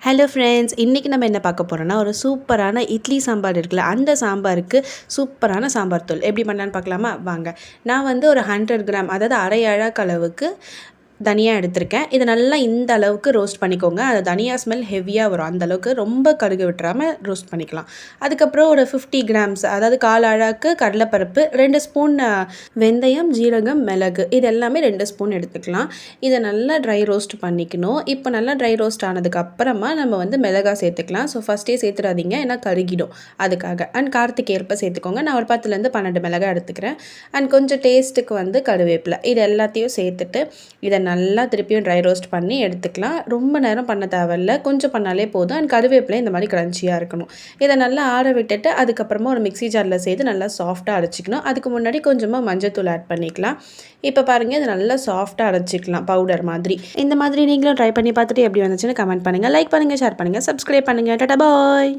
Hello friends, இன்றைக்கி நம்ம என்ன பார்க்க போகிறோன்னா ஒரு சூப்பரான இட்லி சாம்பார் இருக்குல்ல, அந்த சாம்பாருக்கு சூப்பரான சாம்பார் தூள் எப்படி பண்ணலான்னு பார்க்கலாமா? வாங்க. நான் வந்து ஒரு 100 கிராம், அதாவது அரை அழாக்கு அளவுக்கு தனியா எடுத்திருக்கேன். இதை நல்லா இந்த அளவுக்கு ரோஸ்ட் பண்ணிக்கோங்க. அது தனியா ஸ்மெல் ஹெவியாக வரும். அந்த அளவுக்கு ரொம்ப கருக விட்டுறாமல் ரோஸ்ட் பண்ணிக்கலாம். அதுக்கப்புறம் ஒரு 50 கிராம்ஸ், அதாவது 1/4 அழாக்கு கடலைப்பருப்பு, 2 ஸ்பூன் வெந்தயம், ஜீரகம், மிளகு, இது எல்லாமே 2 ஸ்பூன் எடுத்துக்கலாம். இதை நல்லா ட்ரை ரோஸ்ட் பண்ணிக்கணும். இப்போ நல்லா ட்ரை ரோஸ்ட் ஆனதுக்கப்புறமா நம்ம வந்து மிளகாய் சேர்த்துக்கலாம். ஸோ ஃபஸ்ட்டே சேர்த்துடாதீங்க, ஏன்னா கருகிடும். அதுக்காக காரத்துக்கு ஏற்ப சேர்த்துக்கோங்க. நான் ஒரு 10லேருந்து 12 மிளகாய் எடுத்துக்கிறேன். கொஞ்சம் டேஸ்ட்டுக்கு வந்து கருவேப்பிலை, இது எல்லாத்தையும் சேர்த்துட்டு இதை நல்லா திருப்பியும் ட்ரை ரோஸ்ட் பண்ணி எடுத்துக்கலாம். ரொம்ப நேரம் பண்ண தேவையில்ல, கொஞ்சம் பண்ணாலே போதும். கருவேப்பிலை இந்த மாதிரி கிரன்ச்சியாக இருக்கணும். இதை நல்லா ஆற விட்டுட்டு அதுக்கப்புறமா ஒரு மிக்ஸி ஜாரில் சேர்த்து நல்லா சாஃப்டாக அரைச்சிக்கணும். அதுக்கு முன்னாடி கொஞ்சமாக மஞ்சத்தூள் ஆட் பண்ணிக்கலாம். இப்போ பாருங்கள், இது நல்லா சாஃப்டாக அரைச்சிக்கலாம், பவுடர் மாதிரி. இந்த மாதிரி நீங்களும் ட்ரை பண்ணி பார்த்துட்டு எப்படி வந்துச்சுன்னு கமெண்ட் பண்ணுங்கள், லைக் பண்ணுங்கள், ஷேர் பண்ணுங்கள், சப்ஸ்கிரைப் பண்ணுங்கள். டாடா பாய்.